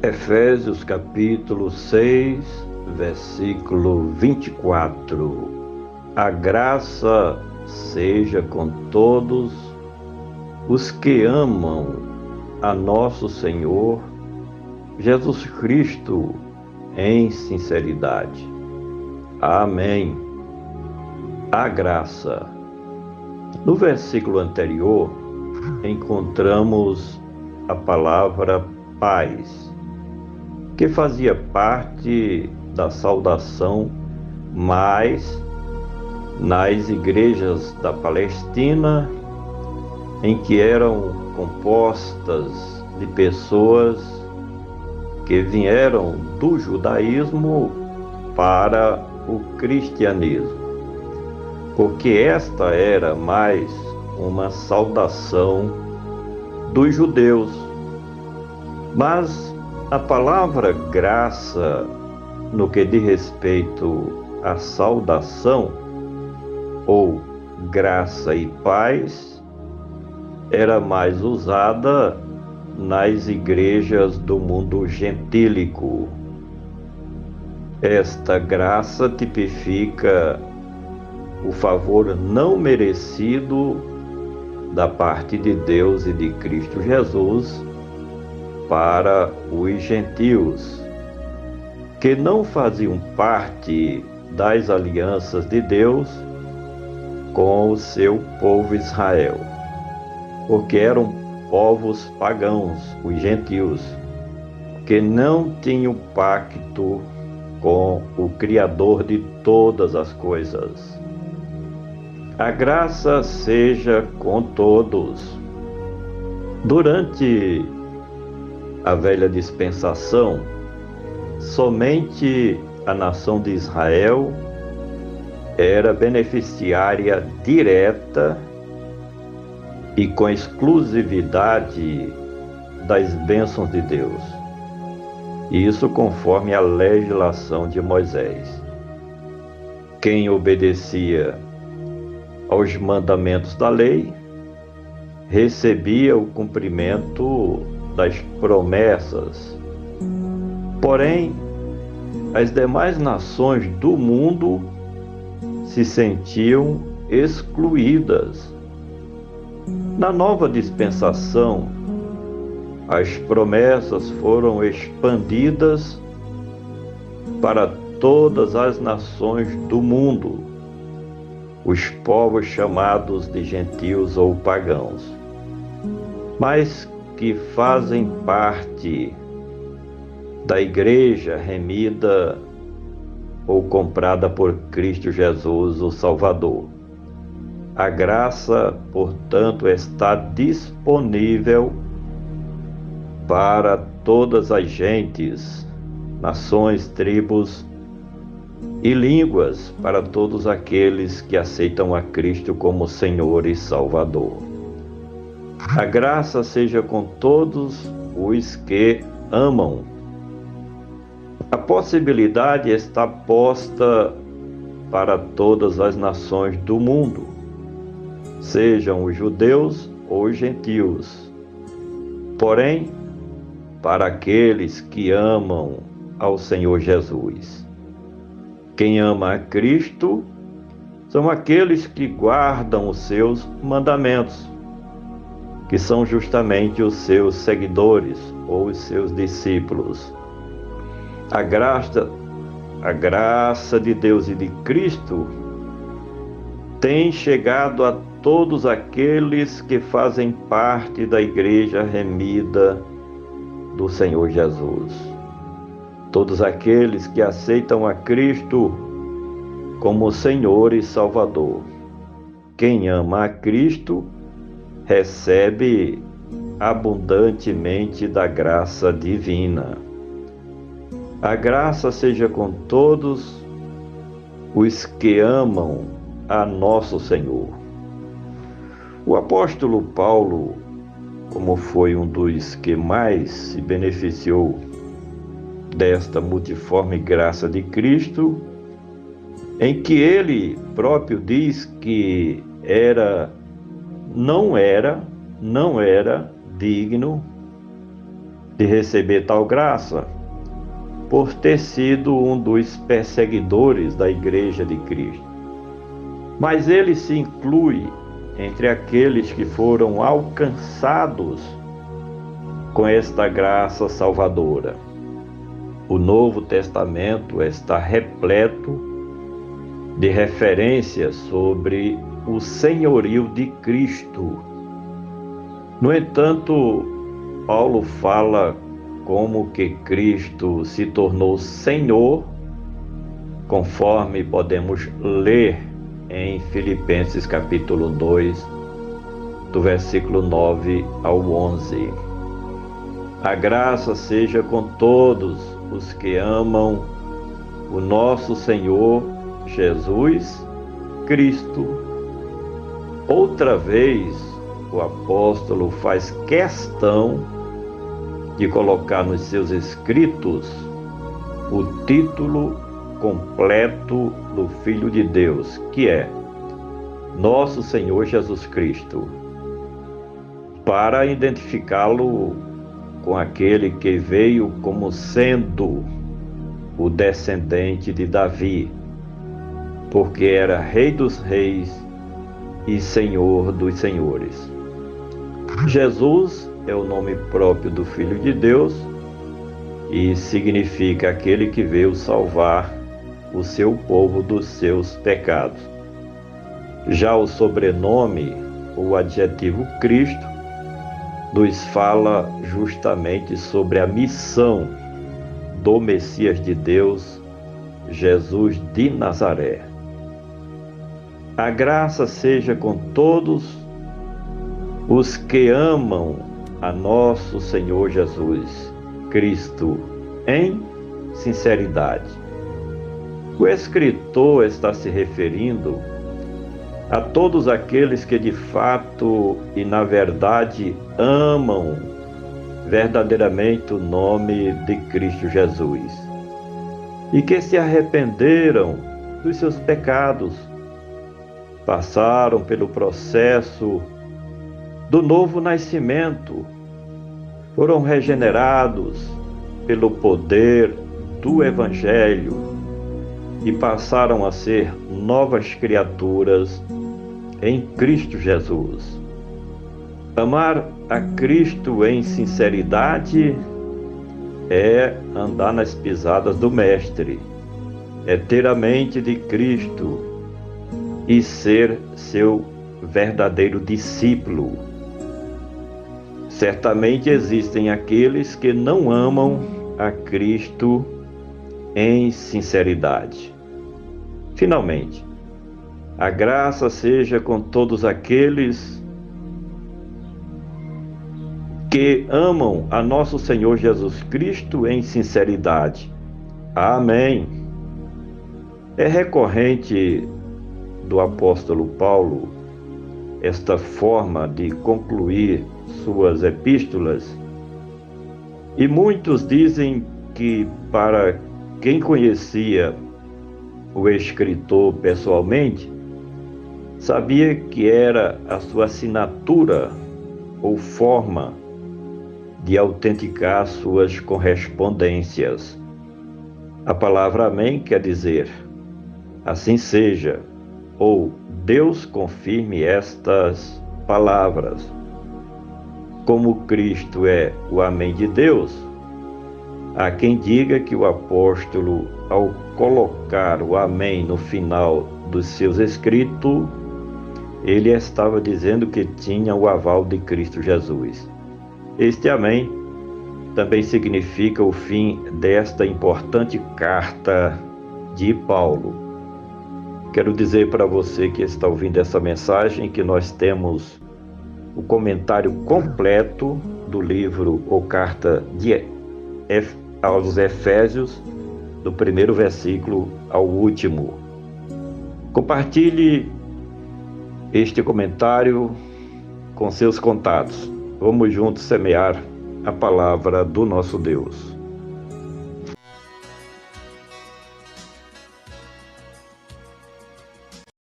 Efésios capítulo 6, versículo 24. A graça seja com todos os que amam a nosso Senhor Jesus Cristo em sinceridade. Amém. A graça. No versículo anterior, encontramos a palavra paz, que fazia parte da saudação mais nas igrejas da Palestina, em que eram compostas de pessoas que vieram do judaísmo para o cristianismo, porque esta era mais uma saudação dos judeus. Mas a palavra graça, no que diz respeito à saudação, ou graça e paz, era mais usada nas igrejas do mundo gentílico. Esta graça tipifica o favor não merecido da parte de Deus e de Cristo Jesus para os gentios, que não faziam parte das alianças de Deus com o seu povo Israel, porque eram povos pagãos, os gentios, que não tinham pacto com o Criador de todas as coisas. A graça seja com todos. Durante a velha dispensação, somente a nação de Israel era beneficiária direta e com exclusividade das bênçãos de Deus. Isso conforme a legislação de Moisés. Quem obedecia aos mandamentos da lei recebia o cumprimento das promessas. Porém, as demais nações do mundo se sentiam excluídas. Na nova dispensação, as promessas foram expandidas para todas as nações do mundo, os povos chamados de gentios ou pagãos, mas que fazem parte da igreja remida ou comprada por Cristo Jesus, o Salvador. A graça, portanto, está disponível para todas as gentes, nações, tribos e línguas, para todos aqueles que aceitam a Cristo como Senhor e Salvador. A graça seja com todos os que amam. A possibilidade está posta para todas as nações do mundo, sejam os judeus ou os gentios. Porém, para aqueles que amam ao Senhor Jesus. Quem ama a Cristo são aqueles que guardam os seus mandamentos, que são justamente os seus seguidores ou os seus discípulos. A graça de Deus e de Cristo tem chegado a todos aqueles que fazem parte da igreja remida do Senhor Jesus. Todos aqueles que aceitam a Cristo como Senhor e Salvador. Quem ama a Cristo recebe abundantemente da graça divina. A graça seja com todos os que amam a nosso Senhor. O apóstolo Paulo, como foi um dos que mais se beneficiou desta multiforme graça de Cristo, em que ele próprio diz que não era digno de receber tal graça por ter sido um dos perseguidores da Igreja de Cristo. Mas ele se inclui entre aqueles que foram alcançados com esta graça salvadora. O Novo Testamento está repleto de referências sobre o senhorio de Cristo. No entanto, Paulo fala como que Cristo se tornou Senhor, conforme podemos ler em Filipenses capítulo 2, do versículo 9 ao 11. A graça seja com todos os que amam o nosso Senhor Jesus Cristo. Outra vez, o apóstolo faz questão de colocar nos seus escritos o título completo do Filho de Deus, que é Nosso Senhor Jesus Cristo, para identificá-lo com aquele que veio como sendo o descendente de Davi, porque era Rei dos Reis e Senhor dos Senhores. Jesus é o nome próprio do Filho de Deus e significa aquele que veio salvar o seu povo dos seus pecados. Já o sobrenome, o adjetivo Cristo, nos fala justamente sobre a missão do Messias de Deus, Jesus de Nazaré. A graça seja com todos os que amam a nosso Senhor Jesus Cristo em sinceridade. O escritor está se referindo a todos aqueles que de fato e na verdade amam verdadeiramente o nome de Cristo Jesus e que se arrependeram dos seus pecados, passaram pelo processo do novo nascimento, foram regenerados pelo poder do Evangelho e passaram a ser novas criaturas em Cristo Jesus. Amar a Cristo em sinceridade é andar nas pisadas do Mestre, é ter a mente de Cristo e ser seu verdadeiro discípulo. Certamente existem aqueles que não amam a Cristo em sinceridade. Finalmente, a graça seja com todos aqueles que amam a nosso Senhor Jesus Cristo em sinceridade. Amém. É recorrente do apóstolo Paulo esta forma de concluir suas epístolas, e muitos dizem que para quem conhecia o escritor pessoalmente, sabia que era a sua assinatura ou forma de autenticar suas correspondências. A palavra amém quer dizer, assim seja, ou Deus confirme estas palavras. Como Cristo é o amém de Deus, há quem diga que o apóstolo, ao colocar o amém no final dos seus escritos, ele estava dizendo que tinha o aval de Cristo Jesus. Este amém também significa o fim desta importante carta de Paulo. Quero dizer para você que está ouvindo essa mensagem que nós temos o comentário completo do livro ou carta aos Efésios, do primeiro versículo ao último. Compartilhe este comentário com seus contatos. Vamos juntos semear a palavra do nosso Deus.